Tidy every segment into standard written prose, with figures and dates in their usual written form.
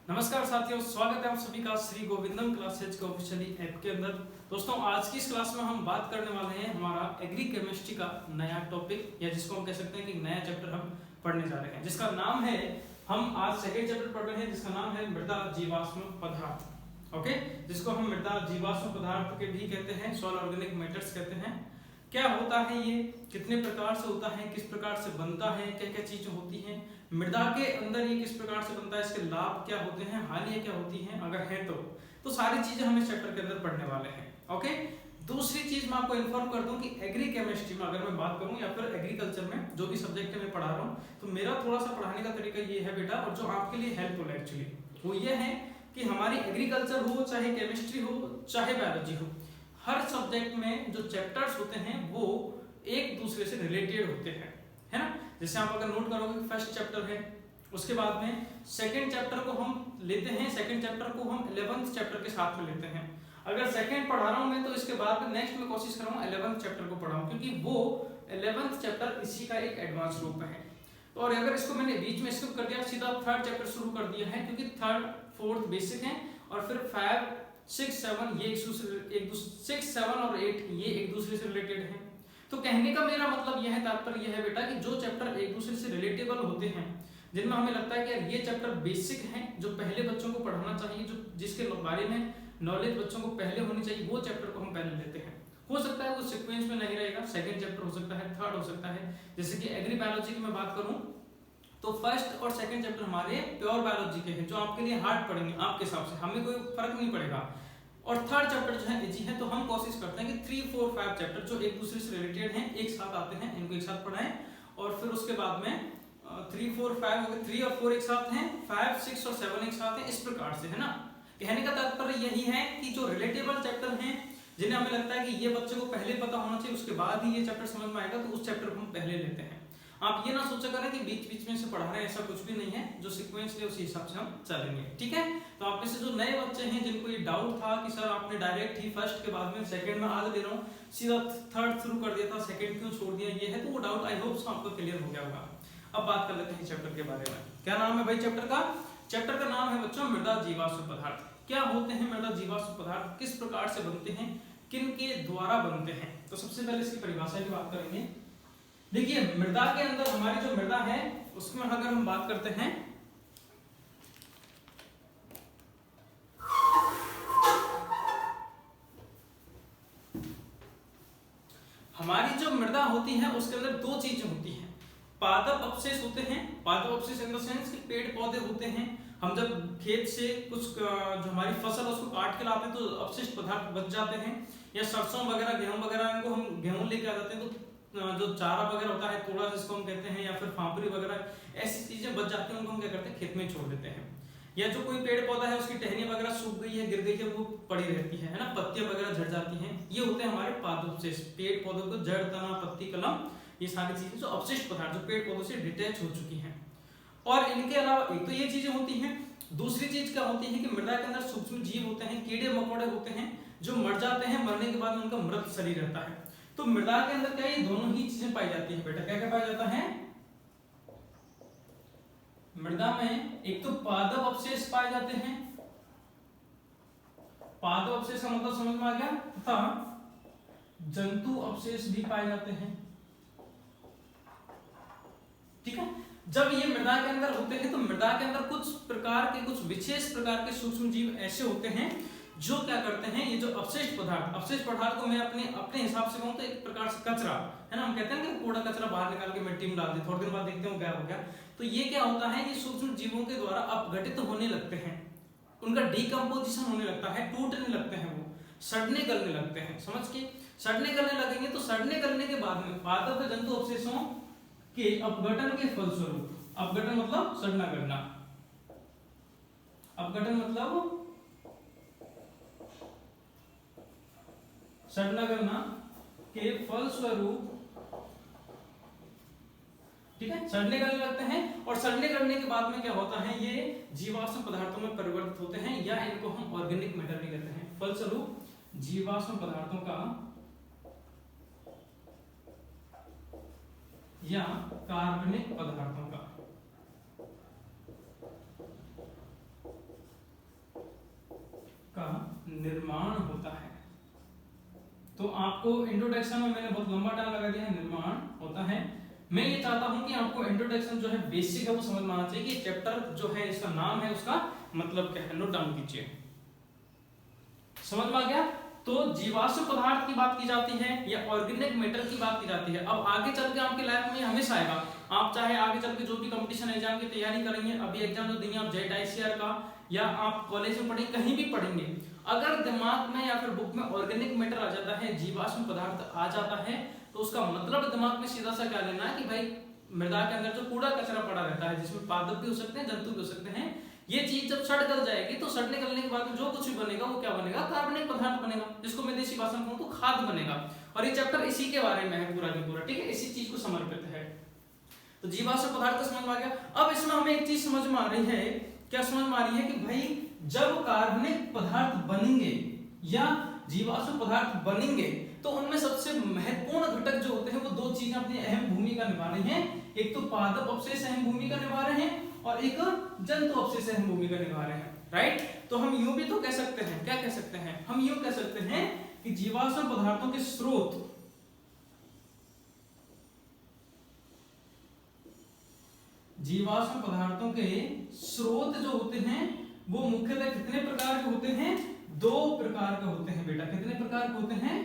नमस्कार साथियों, स्वागत है आप सभी का श्री गोविंदम क्लासेज के ऑफिशियली ऐप के अंदर। दोस्तों, आज की इस क्लास में हम बात करने वाले हैं हमारा एग्री केमिस्ट्री का नया टॉपिक, या जिसको हम कह सकते हैं कि नया चैप्टर हम पढ़ने जा रहे हैं, जिसका नाम है, हम आज सेकेंड चैप्टर पढ़ रहे हैं जिसका नाम है मृदा जीवाश्म पदार्थ। ओके, जिसको हम मृदा जीवाश्म पदार्थ के भी कहते हैं, सॉइल ऑर्गेनिक मैटर्स कहते हैं। क्या होता है ये, कितने प्रकार से होता है, किस प्रकार से बनता है, क्या क्या चीजें होती हैं मृदा के अंदर, ये किस प्रकार से बनता है, इसके लाभ क्या होते हैं, हानियां क्या होती हैं, अगर है तो सारी चीजें हम इस चैप्टर के अंदर पढ़ने वाले हैं। ओके, दूसरी चीज मैं आपको इन्फॉर्म कर दूं कि एग्री केमिस्ट्री में अगर मैं बात करूं या फिर एग्रीकल्चर में जो भी सब्जेक्ट मैं पढ़ा रहा हूं, तो मेरा थोड़ा सा पढ़ाने का तरीका ये है बेटा, और जो आपके लिए हेल्पफुल है एक्चुअली वो ये है कि हमारी एग्रीकल्चर हो, चाहे केमिस्ट्री हो, चाहे बायोलॉजी हो, हर सब्जेक्ट में जो चैप्टर्स होते हैं वो एक दूसरे से रिलेटेड होते हैं, है ना। जैसे आप अगर नोट करोगे, फर्स्ट चैप्टर है, उसके बाद में सेकंड चैप्टर को हम लेते हैं, सेकंड चैप्टर को हम 11th चैप्टर के साथ में लेते हैं। अगर सेकंड पढ़ा रहा हूं मैं, तो इसके बाद में नेक्स्ट में कोशिश करूंगा 11th चैप्टर को पढ़ाऊं, क्योंकि वो 11th चैप्टर इसी का एक एडवांस रूप है। तो और अगर इसको मैंने बीच में स्किप कर दिया, सीधा थर्ड चैप्टर शुरू कर दिया है, क्योंकि थर्ड फोर्थ बेसिक है और फिर 5 6 7 ये 6 7 और 8 ये एक दूसरे से रिलेटेड है। तो कहने का मेरा मतलब यह है, तात्पर्य यह है बेटा कि जो चैप्टर एक दूसरे से रिलेटेबल होते हैं, जिनमें हमें लगता है कि यार ये चैप्टर बेसिक हैं, जो पहले बच्चों को पढ़ाना चाहिए, जो जिसके बारे में नॉलेज बच्चों को पहले होनी चाहिए, वो चैप्टर को हम पहले लेते हैं। हो सकता है वो सीक्वेंस में नहीं रहेगा, सेकंड चैप्टर हो सकता है, थर्ड हो सकता है। जैसे कि एग्री बायोलॉजी की मैं बात करूं तो फर्स्ट और सेकंड चैप्टर हमारे प्योर बायोलॉजी के हैं, जो आपके लिए हार्ड पड़ेंगे आपके हिसाब से, हमें कोई फर्क नहीं पड़ेगा। और थर्ड चैप्टर जो है इजी है, तो हम कोशिश करते हैं कि 3 4 5 चैप्टर जो एक दूसरे से रिलेटेड हैं, एक साथ आते हैं, इनको एक साथ पढ़ाएं। और फिर उसके बाद में 3 4 5 हो गए, 3 और 4 एक साथ हैं, 5 6 और 7 एक साथ हैं, इस प्रकार से, है ना। कहने का तात्पर्य यही है कि जो रिलेटेबल चैप्टर हैं, जिन्हें हमें लगता है कि ये बच्चे को पहले पता होना चाहिए, उसके बाद ही ये चैप्टर समझ में आएगा, तो उस चैप्टर को हम पहले लेते हैं। आप ये ना सोचा करें कि बीच बीच में से पढ़ा रहे हैं, ऐसा कुछ भी नहीं है। जो सीक्वेंस है उसी हिसाब से हम चलेंगे, ठीक है। तो आप में से जो नए बच्चे हैं, जिनको ये डाउट था कि सर आपने डायरेक्ट ही फर्स्ट के बाद में सेकंड में आज दे रहा हूँ, सीधा थर्ड शुरू कर दिया था, सेकंड क्यों छोड़ दिया, ये है, तो वो डाउट आई होप आपको क्लियर हो गया होगा। अब बात कर लेते हैं चैप्टर के बारे में। क्या नाम है भाई चैप्टर का? चैप्टर का नाम है बच्चों मृदा जीवाश्म पदार्थ। क्या होते हैं मृदा जीवाश्म पदार्थ, किस प्रकार से बनते हैं, किन के द्वारा बनते हैं? तो सबसे पहले इसकी परिभाषा की बात करेंगे। देखिए, मृदा के अंदर हमारी जो मृदा है, उसमें अगर हम बात करते हैं, हमारी जो मृदा होती है उसके अंदर दो चीजें होती हैं। पादप अवशेष होते हैं, पादप अवशेष इन द सेंस कि पेड़ पौधे होते हैं। हम जब खेत से कुछ जो हमारी फसल है उसको काट के लाते हैं, तो अवशिष्ट पदार्थ बच जाते हैं, या सरसों वगैरह, गेहूं वगैरह, इनको हम गेहूं लेके आ जाते हैं, तो जो चारा वगैरह होता है, तोड़ा जिसको हम कहते हैं, या फिर फांपरी वगैरह, ऐसी चीजें बच जाती हैं, उनको हम क्या करते हैं, खेत में छोड़ देते हैं। या जो कोई पेड़ पौधा है, उसकी टहनी वगैरह सूख गई है, गिर गई है, वो पड़ी रहती है ना, पत्तियां वगैरह झड़ जाती हैं, ये होते हैं हमारे पादप अवशेष। पेड़ पौधों को जड़, तना, पत्ती, कलम, ये सारी चीजें जो अवशिष्ट पदार्थ जो पेड़ पौधों से डिटैच हो चुकी हैं। और इनके अलावा एक तो ये चीजें होती हैं, दूसरी चीज क्या होती है कि मृदा के अंदर सूक्ष्म जीव होते हैं, कीड़े मकोड़े होते हैं, जो मर जाते हैं, मरने के बाद उनका मृत शरीर रहता है। तो मृदा के अंदर क्या ये दोनों ही चीजें पाई जाती है बेटा। क्या क्या पाया जाता है मृदा में? एक तो पादप अवशेष पाए जाते हैं, पादप अवशेष का मतलब समझ में आ गया, तथा जंतु अवशेष भी पाए जाते हैं, ठीक है। जब ये मृदा के अंदर होते हैं, तो मृदा के अंदर कुछ प्रकार के, कुछ विशेष प्रकार के सूक्ष्म जीव ऐसे होते हैं जो क्या करते हैं, ये जो अवशिष्ट पदार्थ को मैं अपने हिसाब से कहूं तो एक प्रकार से कचरा है ना। हम कहते हैं कि कूड़ा कचरा बाहर निकाल के मिट्टी में डाल दिया, थोड़ी देर बाद देखते हैं गायब हो गया। तो ये क्या होता है, ये सूक्ष्म जीवों के द्वारा अपघटित होने लगते हैं, उनका डिकम्पोजिशन होने लगता है, टूटने लगते हैं, वो सड़ने गलने लगते हैं। समझ के, सड़ने गलने लगेंगे, तो सड़ने गलने के बाद में पादप जंतु अवशेषों के अपघटन के फलस्वरूप, अपघटन मतलब सड़ना गलना, अपघटन मतलब सड़ना गलना के फलस्वरूप, ठीक है, सड़ने गलने लगते हैं। और सड़ने गलने के बाद में क्या होता है, ये जीवाश्म पदार्थों में परिवर्तित होते हैं, या इनको हम ऑर्गेनिक मैटर भी कहते हैं। फलस्वरूप जीवाश्म पदार्थों का या कार्बनिक पदार्थों का निर्माण होता है। तो आपको इंट्रोडक्शन में मैंने बहुत लंबा टाइम लगा दिया है, निर्माण होता है। मैं ये चाहता हूं कि आपको इंट्रोडक्शन जो है बेसिक है वो समझ में आना चाहिए कि चैप्टर जो है इसका नाम है उसका मतलब क्या है, नोट डाउन कीजिए। समझ में आ गया? तो जीवाश्म पदार्थ की बात की जाती है या ऑर्गेनिक मैटर की बात की जाती है। अब आगे चल के आपकी लाइफ में हमेशा आएगा, आप चाहे आगे चल के जो भी कंपटीशन एग्जाम की तैयारी करेंगे, अभी एग्जाम जो देंगे आप जेट आईसीआर का या आप कॉलेज में पढ़ेंगे कहीं भी पढ़ेंगे, अगर दिमाग में या फिर बुक में ऑर्गेनिक मैटर आ जाता है, जीवाश्म पदार्थ आ जाता है, तो उसका मतलब दिमाग में सीधा सा क्या लेना है कि भाई मृदा के अंदर जो कूड़ा कचरा पड़ा रहता है जिसमें पादप भी हो सकते हैं, जंतु भी हो सकते हैं, ये चीज जब सड़ गल जाएगी तो सड़ने गलने के बाद जो कुछ भी बनेगा वो क्या बनेगा, कार्बनिक पदार्थ बनेगा, जिसको मैं देसी भाषा में कहूं तो खाद बनेगा। और ये चैप्टर इसी के बारे में है पूरा की पूरा, ठीक है, इसी चीज को समर्पित है। तो जीवाश्म पदार्थ समझ में आ गया। अब इसमें हमें एक चीज समझ में आ रही है, क्या समझ में आ रही है कि भाई जब कार्बनिक पदार्थ बनेंगे या जीवाश्म पदार्थ बनेंगे तो उनमें सबसे महत्वपूर्ण घटक जो होते हैं वो दो चीजें अपनी अहम भूमिका निभा रही हैं। एक तो पादप अवशेष अहम भूमिका निभा रहे हैं और एक जंतु अवशेष अहम भूमिका निभा रहे हैं, राइट। तो हम यूं भी तो कह सकते हैं, क्या कह सकते हैं, हम यूं कह सकते हैं कि जीवाश्म पदार्थों के स्रोत जीवाश्म पदार्थों के स्रोत जो होते हैं वो मुख्यतः कितने प्रकार के होते हैं, दो प्रकार के होते हैं बेटा। कितने प्रकार के होते हैं,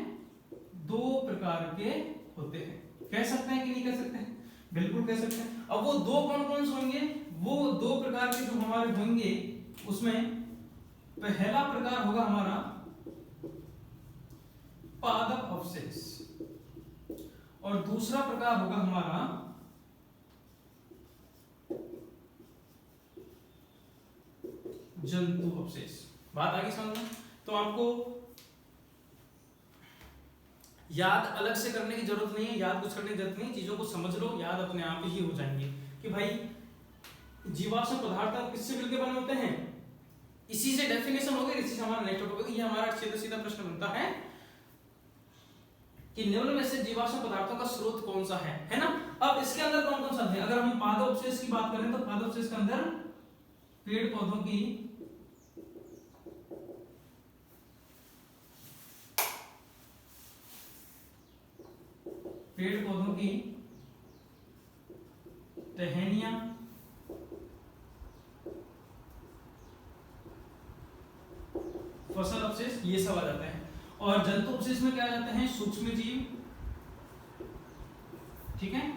दो प्रकार के होते हैं। कह सकते हैं कि नहीं कह सकते हैं, बिल्कुल कह सकते हैं। अब वो दो कौन कौन से होंगे, वो दो प्रकार के जो हमारे होंगे उसमें पहला प्रकार होगा हमारा पादप अवशेष और दूसरा प्रकार होगा हमारा जंतु अवशेष। बात आगे समझ में? तो आपको याद अलग से करने की जरूरत नहीं है, याद कुछ करने की जरूरत नहीं, चीजों को समझ लो, याद अपने आप ही हो जाएंगे कि भाई जीवाश्म पदार्थ किससे मिलकर बने होते हैं। इसी से डेफिनेशन हो गई, इसी से हमारा नेक्स्ट टॉपिक, ये हमारा सीधा सीधा प्रश्न बनता है कि निम्न में से जीवाश्म पदार्थों का स्रोत कौन सा है ना। अब इसके अंदर कौन कौन सा है, अगर हम पादप अवशेष की बात करें तो पादप अवशेष के अंदर पेड़ पौधों की टहनियां, फसल अवशेष, ये सब आ जाते हैं। और जंतु अवशेष में क्या आ जाते हैं, सूक्ष्म जीव, ठीक है,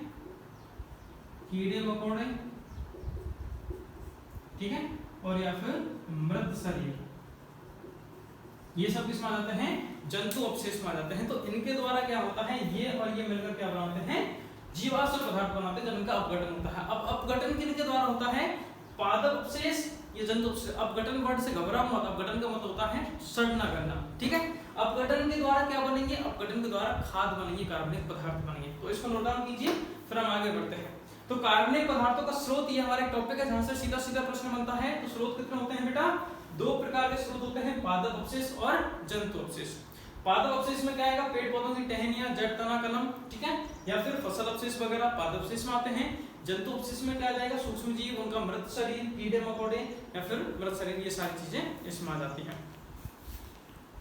कीड़े मकोड़े, ठीक है, और या फिर मृत शरीर, ये सब किसमें आ जाते हैं, जंतु अवशेष में आ जाते हैं। तो इनके द्वारा क्या होता है, ये और ये मिलकर क्या बनाते हैं, जीवाश्म पदार्थ बनाते हैं जब इनका अपघटन होता है। अब अपघटन किनके द्वारा होता है, पादप अवशेष, ये जंतु अवशेष। अपघटन वर्ड से घबरा मत, अपघटन का मतलब होता है सड़ना गलना, ठीक है। अपघटन के द्वारा क्या बनेंगे, अपघटन के द्वारा खाद बनेंगे, कार्बनिक पदार्थ बनेंगे। तो इसको नोट डाउन कीजिए, फिर हम आगे बढ़ते हैं। तो कार्बनिक पदार्थों का स्रोत, ये हमारा टॉपिक है जहां से सीधा सीधा प्रश्न बनता है। तो स्रोत कितने होते हैं बेटा, दो प्रकार के स्रोत होते हैं, पादप अवशेष और जंतु अवशेष। पादप अवशेष में क्या आएगा, पेड़ पौधों की टहनियां, जड़, तना, कलम, ठीक है, या फिर फसल अवशेष वगैरह पादप अवशेष में आते हैं। जंतु अवशेष में क्या आ जाएगा, सूक्ष्म जीव, उनका मृत शरीर, कीड़े मकोड़े या फिर मृत शरीर, ये सारी चीजें इसमें आ जाती हैं,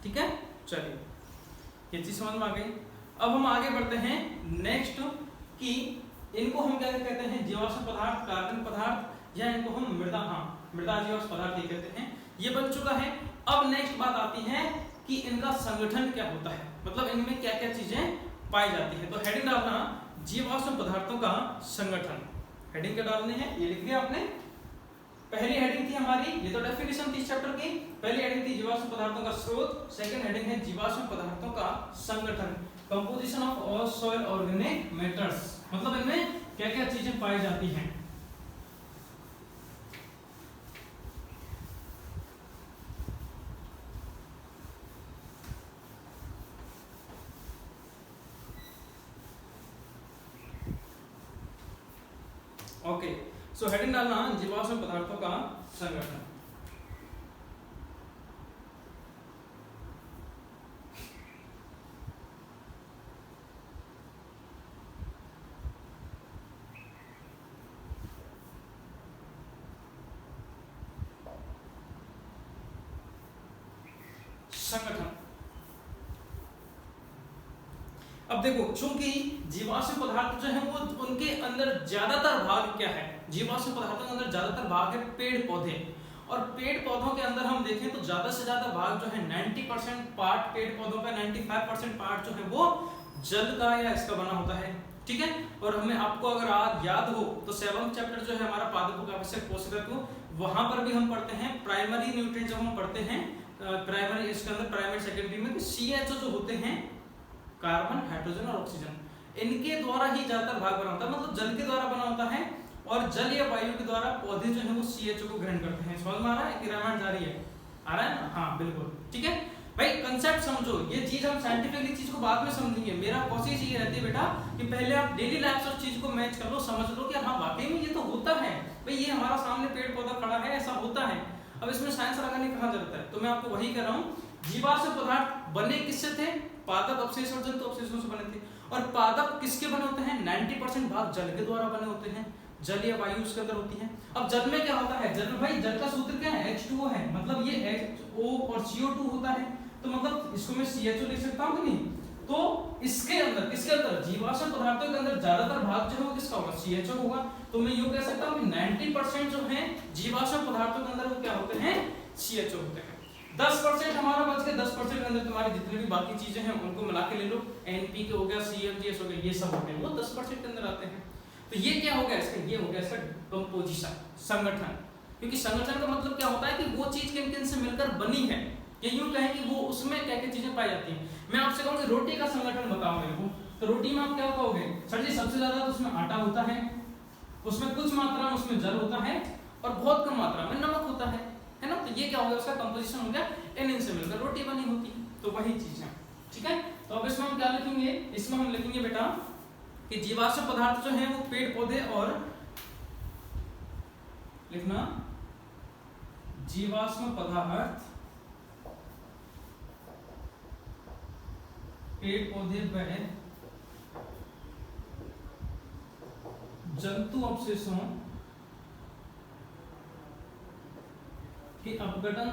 ठीक है। चलिए ये चीज समझ में आ गई। अब हम आगे बढ़ते हैं नेक्स्ट कि इनको हम क्या कहते हैं, जीवाश्म पदार्थ, कार्बनिक पदार्थ, या इनको हम मृदा, हाँ मृदा जीवाश्म पदार्थ ये कहते हैं। ये बन चुका है। अब नेक्स्ट बात आती है कि इनका संगठन क्या होता है, मतलब इनमें क्या क्या चीजें पाई जाती है। तो हेडिंग डालना जीवाश्म पदार्थों का संगठन, हेडिंग क्या डालने हैं, ये लिख दिया आपने। पहली हेडिंग थी हमारी, ये तो डेफिनेशन थी इस चैप्टर की, पहली हेडिंग थी जीवाश्म पदार्थों का स्रोत, सेकंड हेडिंग है जीवाश्म पदार्थों का संगठन, composition of all soil organic matters, मतलब इनमें क्या क्या चीजें पाई जाती हैं। ओके, सो हेडिंग डालना जीवाश्म पदार्थों का संगठन। संगठन। अब देखो, चूंकि जीवाश्म पदार्थ जो है वो उनके अंदर ज्यादातर भाग क्या है, जीवाश्म पदार्थों के अंदर ज्यादातर भाग है पेड़ पौधे, और पेड़ पौधों के अंदर हम देखें तो ज्यादा से ज्यादा भाग जो है 90% पार्ट पेड़ पौधों का, 95% पार्ट जो है वो जल का या इसका बना होता है, ठीक है। और हमें आपको अगर याद हो तो 7वां चैप्टर जो है हमारा पादपों का आवश्यक पोषक तत्व, वहां पर भी हम पढ़ते हैं प्राइमरी न्यूट्रिएंट, जब हम पढ़ते हैं प्राइमरी, इसके अंदर प्राइमरी सेकेंडरी में CHO जो होते हैं, कार्बन हाइड्रोजन और ऑक्सीजन, इनके द्वारा ही ज्यादातर भाग बना होता है, मतलब जल के द्वारा बना होता है, और जल या वायु के द्वारा पौधे जो है वो CHO को ग्रहण करते हैं। समझ में आ रहा है कि रामायण जारी है, आ रहा है ना? हाँ बिल्कुल, ठीक है भाई। कंसेप्ट समझो, ये चीज हम साइंटिफिकली चीज को बाद में समझेंगे। मेरा कोशिश ये रहती है बेटा कि पहले आप डेली लाइफ से उस चीज को मैच कर लो, समझ लो कि हाँ वाकई में ये तो होता है भाई, ये हमारा सामने पेड़ पौधा खड़ा है, ऐसा होता है। अब इसमें साइंस लगाने कहाँ जरूरत है, तो मैं आपको वही कह रहा हूँ, जीवाश्म पदार्थ बने किससे थे, पादप अवशेष और जंतु अवशेषों से बने थे। और पादप किसके बने होते हैं, 90% भाग जल के द्वारा बने होते हैं, जल या वायु उसके अंदर होती है। अब जल में क्या होता है, जल में भाई जल का सूत्र क्या है, H2O है, मतलब ये HO और CO2 होता है, तो मतलब इसको मैं CHO लिख सकता हूँ कि नहीं। तो इसके अंदर, किसके अंदर, जीवाश्म पदार्थों के अंदर ज्यादातर भाग जो है वो किसका होगा, CHO होगा। तो मैं यूं कह सकता हूँ कि 90% जो है जीवाश्म पदार्थों के अंदर वो क्या होते हैं, CHO होते हैं। 10% हमारा बच गया, 10% के अंदर तुम्हारी जितनी भी बाकी चीजें हैं उनको मिला के ले लो, NPK हो गया, CFGS हो गया, ये सब हो गए, वो 10% के अंदर आते हैं। तो ये क्या हो गया इसका, ये हो गया इसका कंपोजिशन, संगठन। क्योंकि संगठन का मतलब क्या होता है कि वो चीज किन किन से मिलकर बनी है, ये यूं कहें कि वो उसमें क्या क्या चीजें पाई जाती हैं। मैं आपसे कहूंगा रोटी का संगठन बताओ मेरे को, तो रोटी में आप क्या कहोगे, सर जी सबसे ज्यादा तो उसमें आटा होता है, उसमें कुछ मात्रा में उसमें जल होता है, और बहुत कम मात्रा में नमक होता है ना। तो ये क्या हो गया, उसका कंपोजिशन हो गया, इन से मिलकर रोटी बनी होती है। तो वही चीज है, ठीक है। तो अब इसमें हम क्या लिखेंगे, इसमें हम लिखेंगे बेटा कि जीवाश्म पदार्थ जो है वो पेड़ पौधे, और लिखना जीवाश्म पदार्थ पेड़ पौधे व जंतु अवशेषों के अपघटन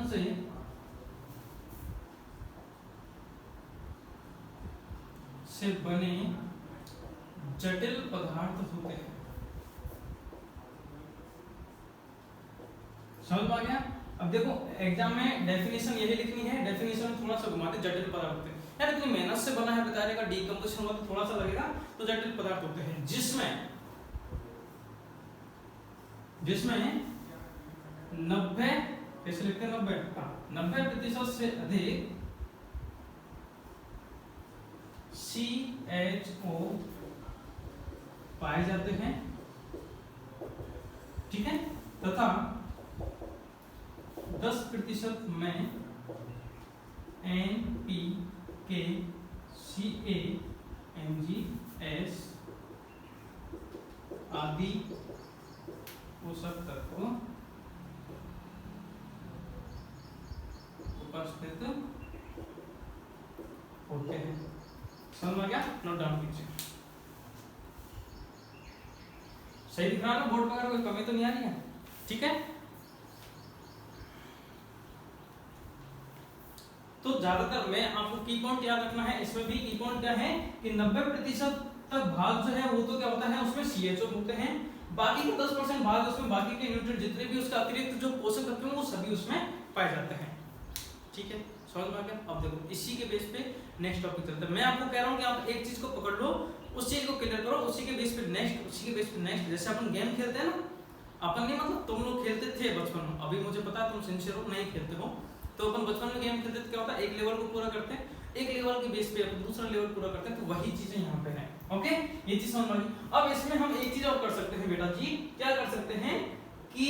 से बने जटिल पदार्थ होते हैं। समझ में आ गया। अब देखो एग्जाम में डेफिनेशन यही लिखनी है, डेफिनेशन में थोड़ा सा घुमाते, जटिल पदार्थ होते हैं। यार इतनी मेहनत से बना है बेचारे का, डीकंपोजिशन हुआ तो थोड़ा सा लगेगा, तो जटिल पदार्थ होते हैं जिसमें 90, कैसे लिखते हैं 90% से अधिक CHO पाए जाते हैं, ठीक है, तथा 10% में NPK, CA, MgS आदि पोषक तत्व उपस्थित होते हैं। समझ में आ गया, नोट डाउन कीजिए। सही दिख रहा है ना बोर्ड पर, कोई कमी तो नहीं आ रही है, ठीक है। तो ज्यादातर मैं आपको की पॉइंट याद रखना है, इसमें भी की पॉइंट क्या है कि 90% तक भाग जो है वो तो क्या होता है, उसमें CHO होते हैं, बाकी के 10% भाग उसमें बाकी के न्यूट्रिएंट जितने भी उसका अतिरिक्त जो पोषक तत्व हैं वो सभी उसमें पाए जाते हैं, ठीक है। समझ में आ गया। अब देखो इसी के बेस पे नेक्स्ट टॉपिक चलता है। मैं आपको कह रहा हूँ कि आप एक चीज को पकड़ लो, उस चीज को क्लियर करो, उसी के बेस पे नेक्स्ट, उसी के बेस पे नेक्स्ट। जैसे अपन गेम खेलते हैं ना, अपन नहीं मतलब तुम लोग खेलते थे बचपन में, अभी मुझे पता है तुम सिंसियर हो नहीं खेलते हो, तो अपन बचपन में गेम खेलते थे, क्या होता है एक लेवल को पूरा करते हैं, एक लेवल के बेस पे अपन दूसरा लेवल पूरा करते हैं, तो वही चीजें यहाँ पे है, ओके। ये चीज समझ में। अब इसमें हम एक चीज और कर सकते हैं बेटा जी, क्या कर सकते हैं कि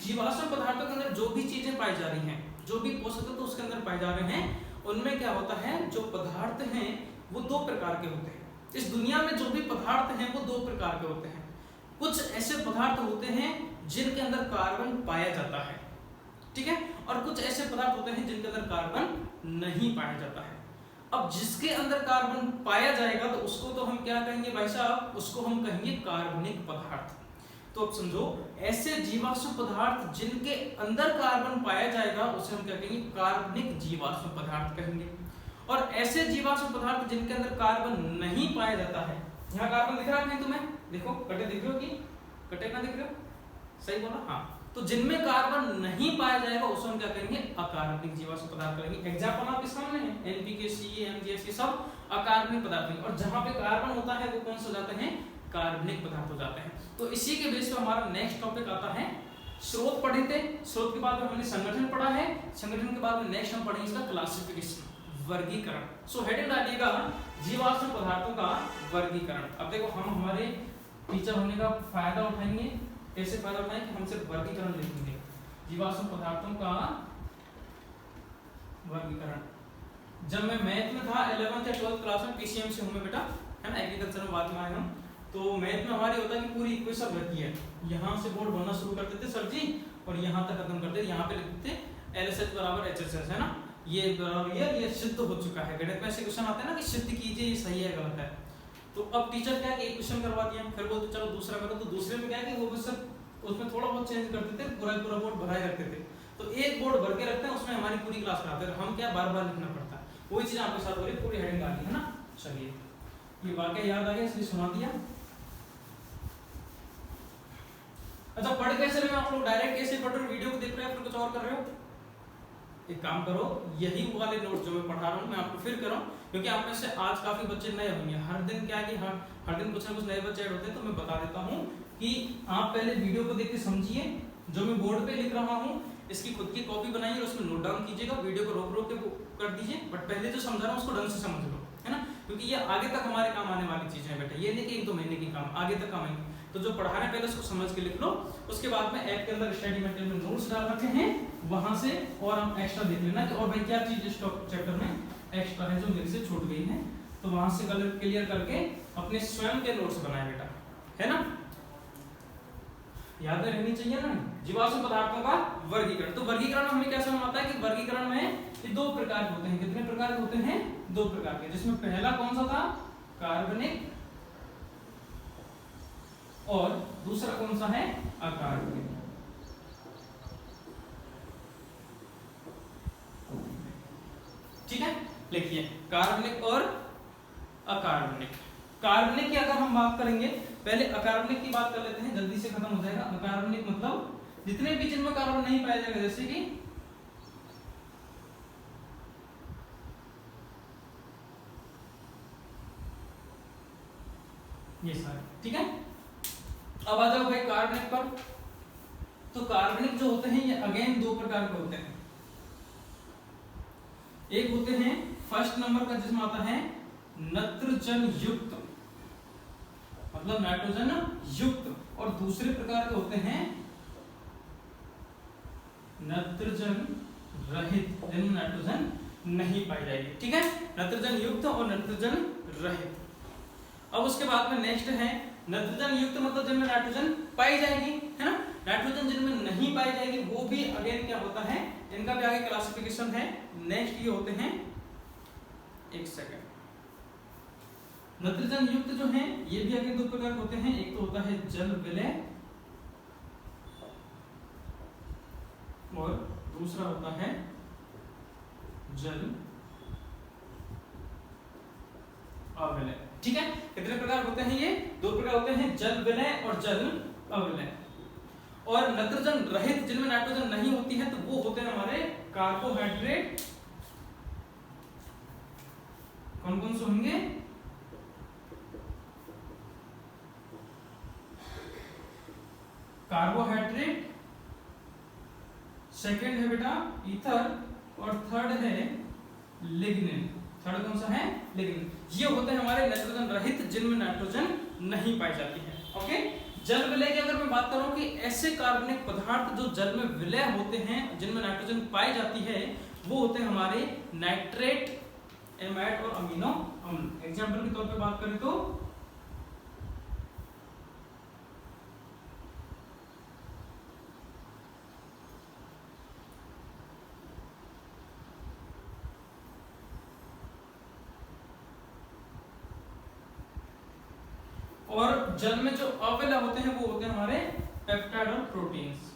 जीवाश्म पदार्थों के अंदर जो भी चीजें पाई जा रही हैं, जो भी पोषक तत्व उसके अंदर पाए जा रहे हैं, उनमें क्या होता है, जो पदार्थ हैं वो 2 प्रकार के होते हैं। इस दुनिया में जो भी पदार्थ हैं वो 2 प्रकार के होते हैं। कुछ ऐसे पदार्थ होते हैं जिनके अंदर कार्बन पाया जाता है, ठीक है, और कुछ ऐसे पदार्थ होते हैं जिनके अंदर कार्बन नहीं पाया जाता है। अब जिसके अंदर कार्बन पाया जाएगा तो उसको तो हम क्या कहेंगे भाई साहब, उसको हम कहेंगे कार्बनिक पदार्थ। तो अब समझो ऐसे जीवाश्म पदार्थ जिनके अंदर कार्बन पाया जाएगा उसे हम क्या कहेंगे, कार्बनिक जीवाश्म पदार्थ कहेंगे। और ऐसे जीवाश्म पदार्थ जिनके अंदर कार्बन नहीं पाया जाता है, यहाँ कार्बन दिख रहा है तुम्हें, देखो कटे दिख रहे हो कि कटे ना दिख रहे हो, सही बोला, हाँ। तो जिनमें कार्बन नहीं पाया जाएगा उसे हम क्या कहेंगे, अकार्बनिक जीवाश्म पदार्थ कहेंगे। एग्जांपल आपके सामने है, एनपीके, सीए, एमजीएस, ये सब अकार्बनिक पदार्थ हैं। और जहां पे कार्बन होता है वो कौन से हो जाते हैं, कार्बनिक पदार्थ हो जाते हैं। तो इसी के बेस पे हमारा नेक्स्ट टॉपिक आता है, स्रोत पढ़े थे, स्रोत के बाद में हमने संगठन पढ़ा है, संगठन के बाद में नेक्स्ट हम पढ़ेंगे इसका क्लासिफिकेशन, वर्गीकरण। सो हेडिंग डालिएगा जीवाश्म पदार्थों का वर्गीकरण। अब देखो हम हमारे टीचर होने का फायदा उठाएंगे, कैसे फायदा उठाएंगे कि हम सिर्फ वर्गीकरण लिखेंगे, जीवाश्म पदार्थों का वर्गीकरण। जब मैं मैथ में था 11th या 12th क्लास में, पीसीएम से हूं मैं बेटा, है ना, एग्रीकल्चर में बाद में आए हम, तो मैथ में हमारी होता है कि पूरी इक्वेशन रहती है, यहाँ से बोर्ड बनना शुरू करते थे सर जी और यहाँ तक खत्म करते थे, यहाँ पे लिखते थे LSH बराबर HSS, है ना, ये बराबर ये सिद्ध हो चुका है। गणित में ऐसे क्वेश्चन आते हैं ना कि सिद्ध कीजिए ये सही है गलत है। तो अब टीचर क्या है, एक क्वेश्चन करवा दिया, फिर बोलते चलो दूसरा करो, तो दूसरे में क्या है कि वो बस उसमें थोड़ा बहुत चेंज करते थे, पूरा बोर्ड भराया करते थे। तो एक बोर्ड भर के रखते हैं, उसमें हमारी पूरी क्लास कराते हैं, हम क्या बार बार लिखना पड़ता है, वही चीज आपके साथ हो रही है, पूरी हेडिंग डाली है ना। चलिए ये वाक्य याद आ गया इसलिए सुना दिया। अच्छा पढ़ कैसे रहे हो आप लोग, डायरेक्ट कैसे पढ़ रहे हो, वीडियो को देख रहे हो फिर कुछ और कर रहे हो? एक काम करो, यही वाले नोट जो मैं पढ़ा रहा हूँ मैं आपको फिर करूँ, क्योंकि आप में से आज काफी बच्चे नए होंगे, हर दिन क्या है कि हर दिन कुछ ना कुछ नए बच्चे ऐड होते हैं। तो मैं बता देता हूँ कि आप पहले वीडियो को देख के समझिए, जो मैं बोर्ड पे लिख रहा हूँ इसकी खुद की कॉपी बनाइए और उसमें नोट डाउन कीजिएगा, वीडियो को रोक रोक के कर दीजिए, बट पहले जो समझा रहा हूँ उसको ढंग से समझ लो, है ना, क्योंकि ये आगे तक हमारे काम आने वाली चीजें हैं बेटा, ये नहीं कि 1-2 महीने की काम, आगे तक काम आएंगे। तो जो पढ़ा रहे हैं पहले उसको समझ के लिख लो, उसके बाद में ऐप के अंदर स्टडी मटेरियल में नोट्स डाल रखे हैं, वहां से और हम एक्स्ट्रा देख लेना कि और भाई क्या चीज इस चैप्टर में एक्स्ट्रा है जो मेरे से छूट गई है, तो वहां से कलर क्लियर करके अपने स्वयं के नोट्स बनाए बेटा, है ना, याद रहनी चाहिए ना। जीवाश्म पदार्थों का वर्गीकरण, तो वर्गीकरण हमें क्या समझ आता है कि वर्गीकरण में ये 2 प्रकार के होते हैं, कितने प्रकार के होते हैं, 2 प्रकार के, जिसमें पहला कौन सा था, कार्बनिक, और दूसरा कौन सा है, अकार्बनिक। ठीक है, लिखिए कार्बनिक और अकार्बनिक। कार्बनिक की अगर हम बात करेंगे, पहले अकार्बनिक की बात कर लेते हैं, जल्दी से खत्म हो जाएगा। अकार्बनिक मतलब जितने भी जिनमें कार्बन नहीं पाया जाएगा, जैसे कि ये सारे, ठीक है। अब आ जाओ भाई कार्बनिक पर। तो कार्बनिक जो होते हैं ये अगेन 2 प्रकार के होते हैं, एक होते हैं फर्स्ट नंबर का जिसमें आता है नत्रजन युक्त, मतलब नाइट्रोजन युक्त, और दूसरे प्रकार के होते हैं नत्रजन रहित, जिनमें नाइट्रोजन नहीं पाई जाएगी, ठीक है, नत्रजन युक्त और नत्रजन रहित। अब उसके बाद में नेक्स्ट है नत्रजन युक्त, मतलब जिनमें नाइट्रोजन पाई जाएगी, है ना, नाइट्रोजन जिनमें नहीं पाई जाएगी वो भी अगेन क्या होता है, इनका भी आगे क्लासिफिकेशन है। नेक्स्ट ये होते हैं, एक सेकंड, नत्रजन युक्त जो है ये भी आगे 2 प्रकार होते हैं, एक तो होता है जल विलय और दूसरा होता है जल अविलय, ठीक है। कितने प्रकार होते हैं ये, 2 प्रकार होते हैं, जल विलय और जल अविलय। और नत्रजन रहित जिनमें नाइट्रोजन नहीं होती है तो वो होते हैं हमारे कार्बोहाइड्रेट, कौन कौन से होंगे, कार्बोहाइड्रेट, सेकंड है बेटा ईथर, और थर्ड है लिग्निन। थर्ड कौन सा है, लिग्निन। ये होते हैं हमारे नाइट्रोजन रहित जिनमें नाइट्रोजन नहीं पाई जाती है, ओके। जल विलय की अगर मैं बात करूं कि ऐसे कार्बनिक पदार्थ जो जल में विलय होते हैं जिनमें नाइट्रोजन पाई जाती है वो होते हैं हमारे नाइट्रेट, एमाइड और अमीनो अम्ल। एग्जांपल के तौर पे बात करें तो और जल में जो अविलय होते हैं वो होते हैं हमारे पेप्टाइड और प्रोटीन्स।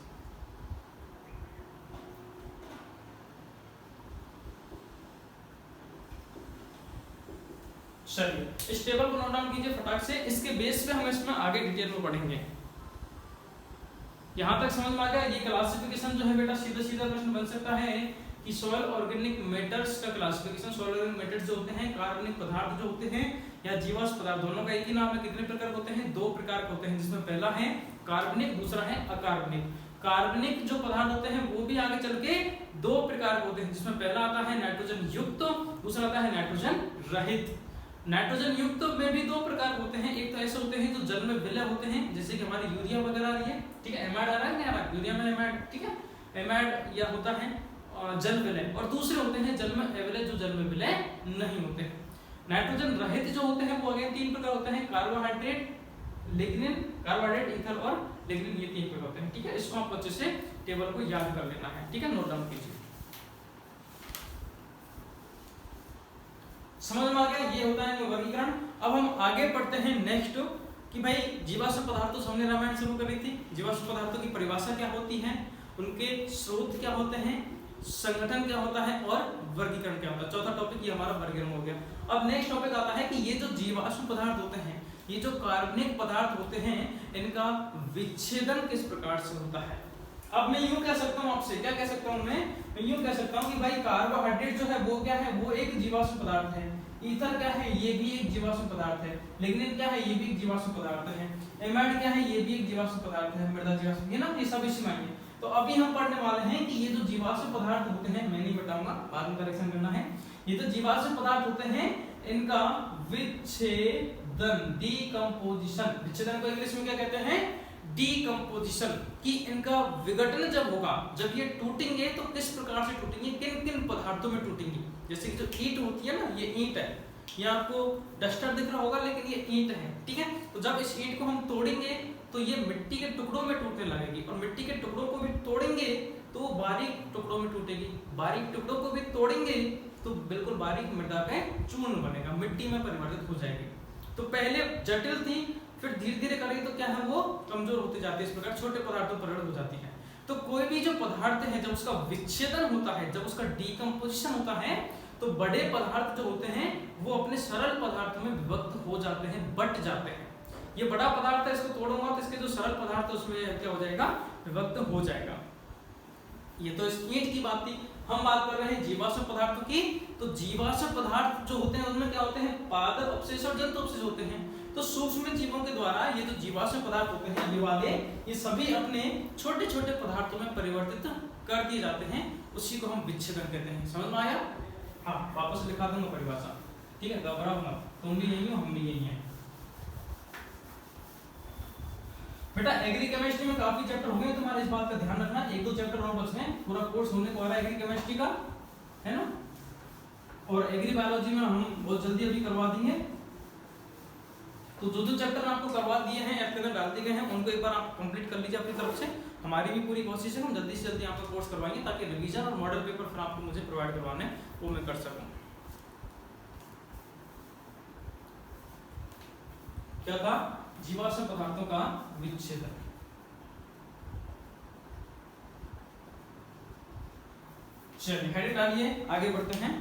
चलिए इस टेबल को नोट डाउन कीजिए फटाक से, इसके बेस पे हम इसमें आगे डिटेल में पढ़ेंगे। यहां तक समझ में आ गया? ये क्लासिफिकेशन जो है बेटा सीधा सीधा प्रश्न बन सकता है कि सॉइल ऑर्गेनिक मैटर्स का क्लासिफिकेशन, सॉइल ऑर्गेनिक मैटर्स जो होते हैं, कार्बनिक पदार्थ जो होते हैं या जीवाश्म पदार्थ, दोनों का एक ही नाम है। कितने प्रकार के होते हैं? दो प्रकार के होते हैं, जिसमें पहला है कार्बनिक, दूसरा है अकार्बनिक। कार्बनिक जो पदार्थ होते हैं वो भी आगे चल के दो प्रकार के होते हैं, जिसमें पहला आता है नाइट्रोजन युक्त, दूसरा आता है नाइट्रोजन रहित। नाइट्रोजन युक्त में भी दो प्रकार होते हैं, एक तो ऐसे होते हैं जो जल में विलय होते हैं, जैसे कि हमारी यूरिया वगैरह आ रही है, ठीक है, एमाइड आ रहा है नहीं आ रहा, यूरिया में एमाइड, ठीक है, एमाइड या होता है जल विलय, और दूसरे होते हैं जल में अविलय, जो जल में विलय नहीं होते हैं। नाइट्रोजन रहित जो होते हैं वो अगेन तीन प्रकार होते हैं, कार्बोहाइड्रेट, लिग्निन, कार्बोहाइड्रेट, ईथर और लिग्निन, ये तीन प्रकार होते हैं, ठीक है। इसको आप अच्छे से टेबल को याद कर लेना है, ठीक है, नोट डाउन कीजिए। समझ में आ गया? ये होता है वर्गीकरण। अब हम आगे पढ़ते हैं नेक्स्ट कि भाई जीवाश्म पदार्थों से हमने रामायण शुरू करी थी। जीवाश्म पदार्थों की परिभाषा क्या होती है, उनके स्रोत क्या होते हैं, संगठन क्या होता है और वर्गीकरण क्या होता है। चौथा टॉपिक ये हमारा वर्गीकरण हो गया। अब नेक्स्ट टॉपिक आता है कि ये जो जीवाश्म पदार्थ होते हैं, ये जो कार्बनिक पदार्थ होते हैं, इनका विच्छेदन किस प्रकार से होता है। अब मैं यूं कह सकता हूं आपसे, क्या कह सकता हूं मैं यूं कह सकता हूं कि भाई कार्बोहाइड्रेट जो है वो क्या है, वो एक जीवाश्म पदार्थ है। ईथर क्या है, ये भी एक जीवाश्म पदार्थ है। लिग्निन क्या है, ये भी एक जीवाश्म पदार्थ है। एमाइड क्या है, ये भी एक जीवाश्म पदार्थ है, मृदा जीवाश्म, ये ना, ये सब इसी में है। तो अभी हम पढ़ने वाले हैं कि ये जो जीवाश्म पदार्थ होते हैं, मैं नहीं बताऊंगा, बाद में करेक्शन करना है। ये जो जीवाश्म पदार्थ होते हैं, इनका विच्छेदन, डीकंपोजिशन, विच्छेदन को इंग्लिश में क्या कहते हैं, डीकंपोजिशन, कि इनका विघटन जब होगा, जब ये टूटेंगे तो किस प्रकार से टूटेंगे, किन किन पदार्थों में टूटेंगे। जैसे कि जो ईंट होती है ना, ये ईंट है, ये आपको डस्टर दिख रहा होगा लेकिन ये ईंट है, ठीक है। तो जब इस ईंट को हम तोड़ेंगे तो ये मिट्टी के टुकड़ों में टूटने लगेगी, और मिट्टी के टुकड़ों को भी तोड़ेंगे तो वो बारीक टुकड़ों में टूटेगी, बारीक टुकड़ों को भी तोड़ेंगे तो बिल्कुल बारीक मृदा पे चूर्ण बनेगा, मिट्टी में परिवर्तित हो जाएगी। तो पहले जटिल थी, फिर धीरे धीरे करेंगे तो क्या है, वो कमजोर होते जाते हैं, इस प्रकार छोटे पदार्थों परिणत हो जाती है। तो कोई भी जो पदार्थ है, जब उसका विच्छेदन होता है, जब उसका डीकंपोजिशन होता है, तो बड़े पदार्थ जो होते हैं वो अपने सरल पदार्थों में विभक्त हो जाते हैं, बट जाते हैं। ये बड़ा पदार्थ है, इसको तोड़ूंगा तो इसके जो सरल पदार्थ है उसमें क्या हो जाएगा, विभक्त हो जाएगा। ये तो इस ईंट की बात थी। हम बात कर रहे हैं जीवाश्म पदार्थों की। तो जीवाश्म पदार्थ जो होते हैं उनमें क्या होते हैं, पादप अवशेष और जंतु अवशेष होते हैं। तो सूक्ष्म जीवों के द्वारा ये जो जीवाश्म पदार्थ होते हैं, ये वाले, ये सभी अपने छोटे छोटे पदार्थों में परिवर्तित कर दिए जाते हैं, उसी को हम विच्छेदन कहते हैं। समझ में आया? हाँ, वापस लिखा दूंगा परिभाषा, ठीक है, घबराओ मत, तुम भी यही हो, हम भी यही हैं। बेटा एग्री केमिस्ट्री में काफी चैप्टर हो गए तुम्हारे, इस बात का ध्यान रखना, एक दो चैप्टर और बच गए, पूरा कोर्स होने को आ रहा है एग्री केमिस्ट्री का, है ना। और एग्री बायोलॉजी में हम बहुत जल्दी अभी करवा देंगे। तो जो जो चैप्टर आपको करवा दिए हैं, ऐप के अंदर डाल दिए गए हैं, उनको एक बार आप कंप्लीट कर लीजिए अपनी तरफ से। हमारी भी पूरी कोशिश है हम जल्दी से जल्दी आपका कोर्स करवाएंगे, ताकि रिवीजन और मॉडल पेपर फिर आपको मुझे प्रोवाइड करवाने वो मैं कर सकूं। क्या था, जीवाश्म पदार्थों का विच्छेदन। चलिए हेडिंग डालिए, आगे बढ़ते हैं।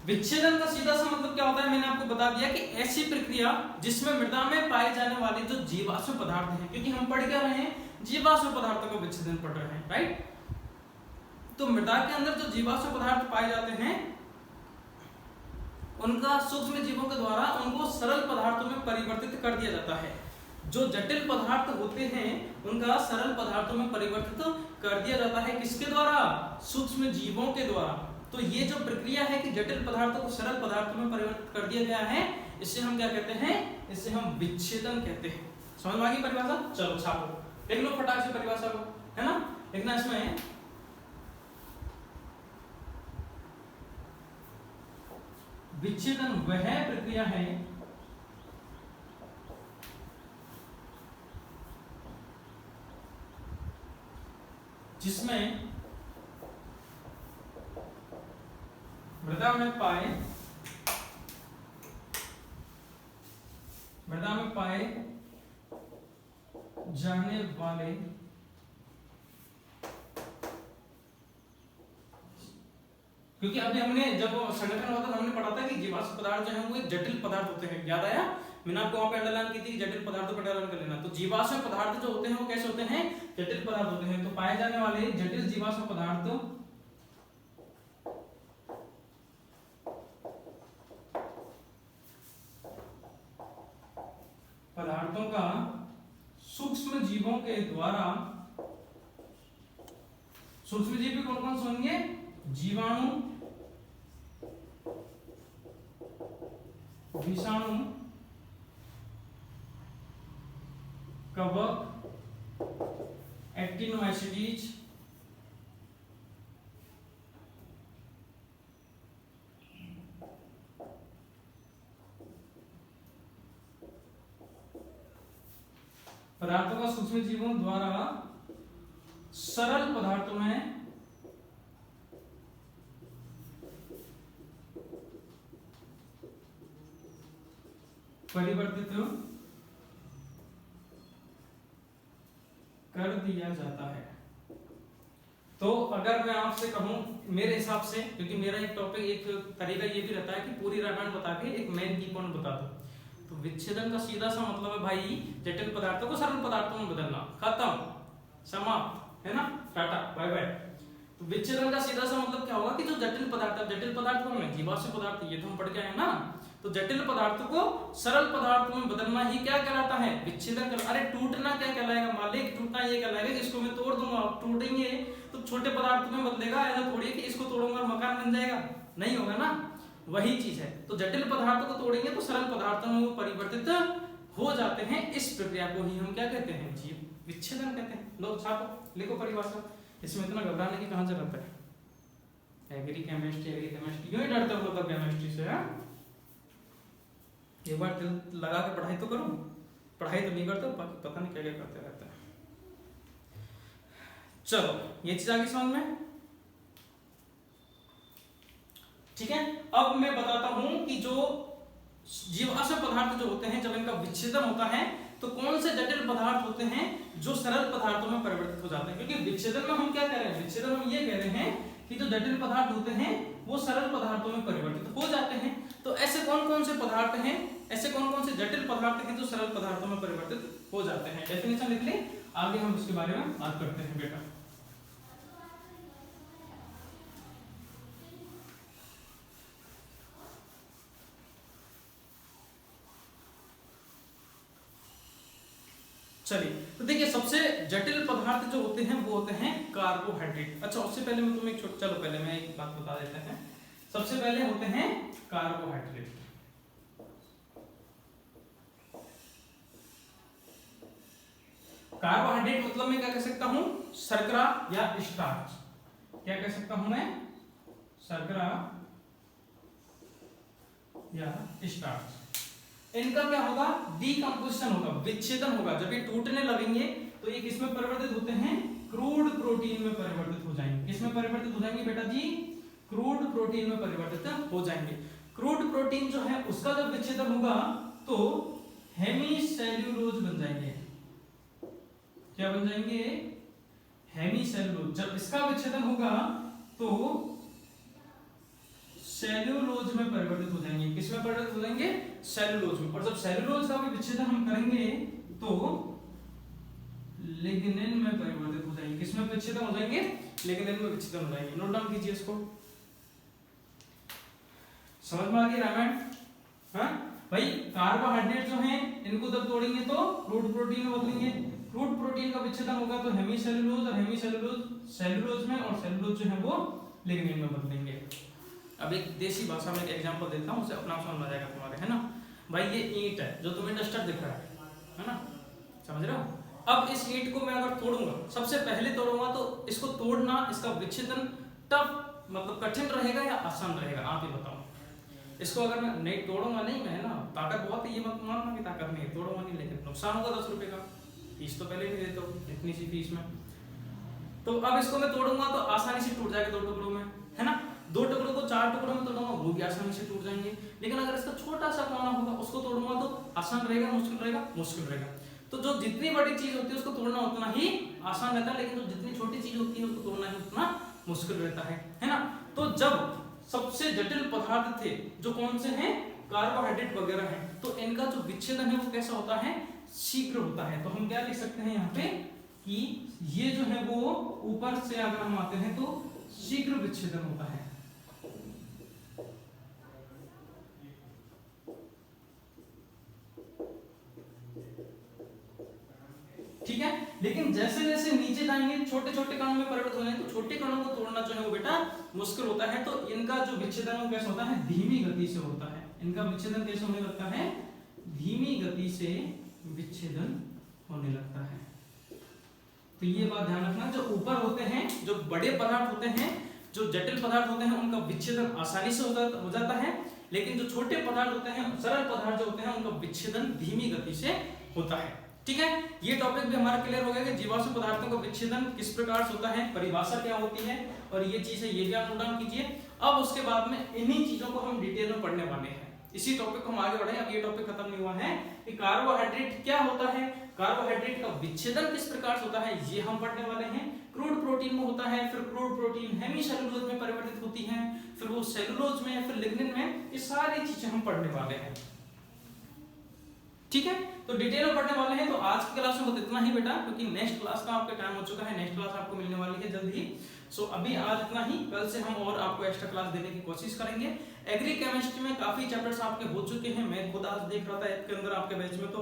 विच्छेदन का सीधा सा मतलब क्या होता है, मैंने आपको बता दिया कि ऐसी प्रक्रिया जिसमें मृदा में पाए जाने वाले जो जीवाश्म पदार्थ हैं, क्योंकि हम पढ़ क्या रहे हैं, जीवाश्म पदार्थों का विच्छेदन पढ़ रहे हैं, राइट। तो मृदा के अंदर जो जीवाश्म पदार्थ पाए जाते हैं, उनका सूक्ष्म जीवों के द्वारा उनको सरल पदार्थों में परिवर्तित कर दिया जाता है। जो जटिल पदार्थ होते हैं उनका सरल पदार्थों में परिवर्तित कर दिया जाता है, किसके द्वारा, सूक्ष्म जीवों के द्वारा। तो ये जो प्रक्रिया है कि जटिल पदार्थों को सरल पदार्थों में परिवर्तित कर दिया गया है, इसे हम क्या कहते हैं, इसे हम विच्छेदन कहते हैं। समझ में आ गई परिभाषा? चलो छापो, लिख लो फटाक से परिभाषा को, है ना, लिखना इसमें। विच्छेदन वह प्रक्रिया है जिसमें मृदा में पाए जाने वाले क्योंकि अभी हमने जब संगठन हुआ था हमने पढ़ा था कि जीवाश्म पदार्थ जो है वो एक जटिल पदार्थ होते हैं, याद आया? मैंने आपको वहां पे अंडरलाइन की थी, जटिल पदार्थों पर अंडरलाइन कर लेना। तो जीवाश्म पदार्थ जो होते हैं वो कैसे होते हैं? जटिल पदार्थ होते हैं। तो पाए जाने वाले जटिल जीवाश्म पदार्थों का सूक्ष्म जीवों के द्वारा, सूक्ष्म जीव भी कौन कौन से होंगे? जीवाणु, विषाणु, कवक, एक्टिनोमाइसीडीज, पदार्थों का सूक्ष्म जीवों द्वारा सरल पदार्थों में परिवर्तित कर दिया जाता है। तो अगर मैं आपसे कहूं मेरे हिसाब से, क्योंकि मेरा एक टॉपिक, एक तरीका ये भी रहता है कि पूरी रामायण बता के एक मेन की पॉइंट बता दो। तो विच्छेदन का सीधा सा मतलब है भाई जटिल पदार्थों को सरल पदार्थों में बदलना, खत्म, समाप्त, है ना, टाटा बाय बाय। तो विच्छेदन का सीधा सा मतलब क्या होगा कि जो जटिल पदार्थ कौन है? जीवाश्म पदार्थ, ये तो हम पढ़ के आए ना। तो जटिल पदार्थों को सरल पदार्थों में बदलना ही क्या कहलाता है? विच्छेदन। अरे टूटना क्या कहलाएगा मालिक? टूटना ये कहलाएगा जिसको मैं तोड़ दूंगा, टूटेंगे तो छोटे पदार्थ में बदलेगा। ऐसा थोड़ी है कि इसको तोड़ूंगा मकान बन जाएगा, नहीं होगा ना, वही चीज है। तो जटिल पदार्थों को तोड़ेंगे तो सरल पदार्थों में वो परिवर्तित हो जाते हैं। इस प्रक्रिया को ही हम क्या कहते हैं? जीव विच्छेदन कहते हैं। लो छापो, लिखो परिभाषा। इसमें इतना घबराने की कहां जरूरत है? एग्री केमिस्ट्री क्यों ही डरते हो लोग केमिस्ट्री से? एक बार दिल लगा के पढ़ाई तो करो। पढ़ाई तो नहीं करते, पता नहीं क्या क्या करते रहते हैं। चलो ये चीज आगे समझ में, ठीक है। अब मैं बताता हूं कि जो जीवाश्म पदार्थ जो होते हैं जब इनका विच्छेदन होता है तो कौन से जटिल पदार्थ होते हैं जो सरल पदार्थों में परिवर्तित हो जाते हैं। क्योंकि विच्छेदन में हम क्या कह रहे हैं? विच्छेदन में ये कह रहे हैं कि जो जटिल पदार्थ होते हैं वो सरल पदार्थों में परिवर्तित हो जाते हैं। तो ऐसे कौन कौन से पदार्थ हैं, ऐसे कौन कौन से जटिल पदार्थ हैं जो सरल पदार्थों में परिवर्तित हो जाते हैं? डेफिनेशन लिख लें, आगे हम इसके बारे में बात करते हैं बेटा। चलिए तो देखिए सबसे जटिल पदार्थ जो होते हैं वो होते हैं कार्बोहाइड्रेट। अच्छा उससे पहले मैं तुम्हें चलो पहले मैं एक बात बता देते हैं। सबसे पहले होते हैं कार्बोहाइड्रेट। कार्बोहाइड्रेट मतलब मैं क्या कह सकता हूं? शर्करा या स्टार्च। क्या कह सकता हूं मैं? शर्करा या स्टार्च। इनका क्या होगा? डीकंपोजिशन होगा, विच्छेदन होगा। जब ये टूटने लगेंगे तो ये किसमें परिवर्तित होते हैं? क्रूड प्रोटीन में परिवर्तित हो जाएंगे। किसमें परिवर्तित हो जाएंगे बेटा जी? क्रूड प्रोटीन में परिवर्तित हो जाएंगे। क्रूड प्रोटीन जो है उसका जब विच्छेदन होगा तो हेमीसेल्यूलोज बन जाएंगे। क्या बन जाएंगे? हेमीसेल्यूलोज। जब इसका विच्छेदन होगा तो सेल्यूलोज में परिवर्तित हो जाएंगे। किसमें परिवर्तित हो जाएंगे? सेल्यूलोज में। और जब सेल्यूलोज का भी विच्छेदन हम करेंगे तो लिग्निन में परिवर्तित हो जाएंगे। किसमें विच्छेदन हो जाएंगे? लिग्निन में विच्छेदन हो जाएंगे। नोट डाउन कीजिए इसको। समझ में आ गई रामायण? हाँ भाई कार्बोहाइड्रेट जो हैं इनको जब तोड़ेंगे तो क्रूड प्रोटीन में बदलेंगे। क्रूड प्रोटीन का विच्छेदन होगा तो हेमीसेल्यूलोज, और हेमीसेल्यूलोज सेल्यूलोज में, और सेल्यूलोज जो है वो लिग्निन में बदलेंगे। अब एक देसी भाषा में एक एग्जांपल देता हूं, उसे अपना समझ आ जाएगा तुम्हारे, है ना भाई। ये ईंट है जो तुम्हें डस्टर दिख रहा है ना, समझ रहे हो? अब इस ईंट को मैं अगर तोड़ूंगा, सबसे पहले तोड़ूंगा तो इसको तोड़ना, इसका विच्छेदन टफ मतलब कठिन रहेगा या आसान रहेगा? आप ही बताओ। इसको अगर मैं नहीं तोड़ूंगा, नहीं मैं ना ताकत बहुत है, ये मत मानना कि ताकत नहीं है, तोड़ूंगा नहीं, लेकिन नुकसान होगा 10 रुपए का। फीस तो पहले नहीं देता हूँ इतनी सी फीस में। तो अब इसको मैं तोड़ूंगा तो आसानी से टूट जाएगा 2 टुकड़ों में, है ना। 2 टुकड़ों को 4 टुकड़ों में तोड़ूंगा वो भी आसानी से टूट जाएंगे। लेकिन अगर इसका छोटा सा कोना होगा उसको तोड़ूंगा तो आसान रहेगा मुश्किल रहेगा? मुश्किल रहेगा। तो जो जितनी बड़ी चीज होती है उसको तोड़ना उतना ही आसान रहता है, लेकिन जो जितनी छोटी चीज होती है उसको तोड़ना ही उतना मुश्किल रहता है ना। तो जब सबसे जटिल पदार्थ थे जो कौन से हैं, कार्बोहाइड्रेट वगैरह हैं, तो इनका जो विच्छेदन है वो कैसा होता है, शीघ्र होता है। तो हम क्या लिख सकते हैं यहाँ पे कि ये जो है वो ऊपर से अगर हम आते हैं तो शीघ्र विच्छेदन होता है। ठीक है, लेकिन जैसे जैसे नीचे जाएंगे छोटे छोटे कणों में परिवर्तित हो जाएंगे, तो छोटे कणों को तोड़ना जो है वो बेटा मुश्किल होता है। तो इनका जो विच्छेदन वो कैसे होता है, धीमी गति से होता है। इनका विच्छेदन कैसे होने लगता है, धीमी गति से विच्छेदन होने लगता है। तो ये बात ध्यान रखना, जो ऊपर होते हैं, जो बड़े पदार्थ होते हैं, जो जटिल पदार्थ होते हैं, उनका विच्छेदन आसानी से हो जाता है, लेकिन जो छोटे पदार्थ होते हैं, सरल पदार्थ जो होते हैं, उनका विच्छेदन धीमी गति से होता है। ठीक है, ये टॉपिक भी हमारा क्लियर हो गया कि जीवाश्म पदार्थों का विच्छेदन किस प्रकार से होता है, परिभाषा क्या होती है, और ये चीज है, ये भी आप नोट डाउन कीजिए। अब उसके बाद में इन्हीं चीजों को हम डिटेल में पढ़ने वाले हैं, इसी टॉपिक को हम आगे बढ़े। अब ये टॉपिक खत्म नहीं हुआ है कि कार्बोहाइड्रेट क्या होता है, कार्बोहाइड्रेट का विच्छेदन किस प्रकार से होता है, ये हम पढ़ने वाले हैं। क्रूड प्रोटीन में होता है, फिर क्रूड प्रोटीन हेमीसेलुलोज में परिवर्तित होती है, फिर वो सेलुलोज में, फिर लिग्निन में, ये सारी चीजें हम पढ़ने वाले हैं। ठीक है, तो डिटेल में पढ़ने वाले हैं। तो आज की क्लास में बस इतना ही बेटा, क्योंकि नेक्स्ट क्लास का आपका टाइम हो चुका है, नेक्स्ट क्लास आपको मिलने वाली है जल्द ही। सो अभी आज इतना ही, कल से हम और आपको एक्स्ट्रा क्लास देने की कोशिश करेंगे। एग्री केमिस्ट्री में काफी चैप्टर्स आपके हो चुके हैं, मैं खुद आज देख रहा था ऐप के अंदर आपके बैच में, तो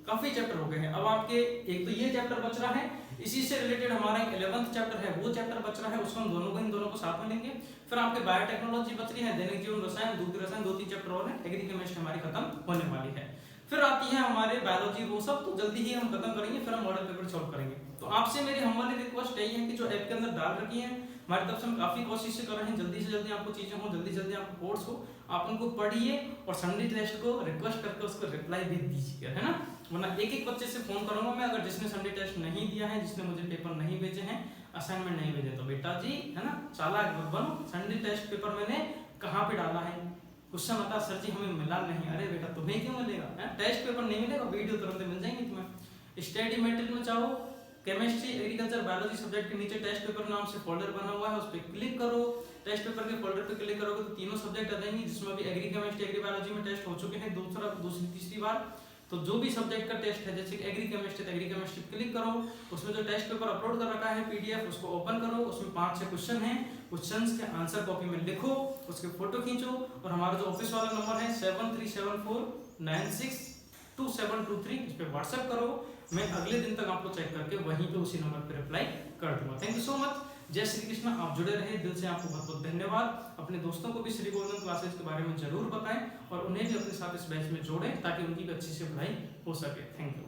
काफी चैप्टर हो गए हैं। अब आपके एक तो ये चैप्टर बच रहा है, इसी से रिलेटेड हमारा 11th चैप्टर है, वो चैप्टर बच रहा है, उसको हम इन दोनों को साथ में लेंगे। फिर आपके बायोटेक्नोलॉजी बच रही है, दैनिक जीवन रसायन, दूसरी रसायन, 2-3 चैप्टर और है, एग्री केमिस्ट्री हमारी खत्म होने वाली है। फिर आती है हमारे बायोलॉजी, वो सब तो जल्दी ही हम खत्म करेंगे, फिर हम मॉडल पेपर सॉल्व करेंगे। तो आपसे मेरी हमारी रिक्वेस्ट यही है कि जो ऐप के अंदर डाल रखी है, हमारी तरफ से हम काफी कोशिश कर रहे हैं जल्दी से जल्दी आपको चीजें हो, जल्दी से जल्दी आपको कोर्स हो, आप उनको पढ़िए और संडे टेस्ट को रिक्वेस्ट करके उसको रिप्लाई भी दीजिए, है ना। वरना एक बच्चे से फोन करूंगा मैं, अगर जिसने संडे टेस्ट नहीं दिया है, जिसने मुझे पेपर नहीं भेजे हैं, असाइनमेंट नहीं भेजे, तो बेटा जी है ना, चालाक मत बनो। संडे टेस्ट पेपर मैंने कहाँ पे डाला है, क्वेश्चन आता सर जी हमें मिला नहीं, अरे बेटा तुम्हें क्यों मिलेगा, टेस्ट पेपर नहीं मिलेगा, वीडियो तुरंत मिल जाएंगे तुम्हें। स्टडी मटेरियल में चाहो, केमिस्ट्री, एग्रीकल्चर, बायोलॉजी सब्जेक्ट के नीचे टेस्ट पेपर नाम से फोल्डर बना हुआ है, उस पर क्लिक करो। टेस्ट पेपर के फोल्डर पे क्लिक करोगे तो तीनों सब्जेक्ट आ जाएंगे, जिसमें भी एग्री केमिस्ट्री, एग्री बायोलॉजी में टेस्ट हो चुके हैं दूसरी तीसरी बार। तो जो भी सब्जेक्ट का टेस्ट है, जैसे एग्री केमिस्ट्री, तो एग्री केमिस्ट्री क्लिक करो, उसमें जो टेस्ट पेपर अपलोड कर रखा है पीडीएफ, उसको ओपन करो, उसमें 5-6 क्वेश्चन हैं, क्वेश्चंस के आंसर कॉपी में लिखो, उसके फोटो खींचो, और हमारा जो ऑफिस वाला नंबर है 7374962723, इस पे व्हाट्सएप करो। मैं अगले दिन तक आपको चेक करके वहीं पे उसी नंबर पे रिप्लाई कर दूंगा। थैंक यू सो मच, जय श्री कृष्ण। आप जुड़े रहे, दिल से आपको बहुत बहुत धन्यवाद। अपने दोस्तों को भी श्री गोविंदन क्लासेस के बारे में जरूर बताएं और उन्हें भी अपने साथ इस बैच में जोड़ें, ताकि उनकी भी अच्छी से पढ़ाई हो सके। Thank you.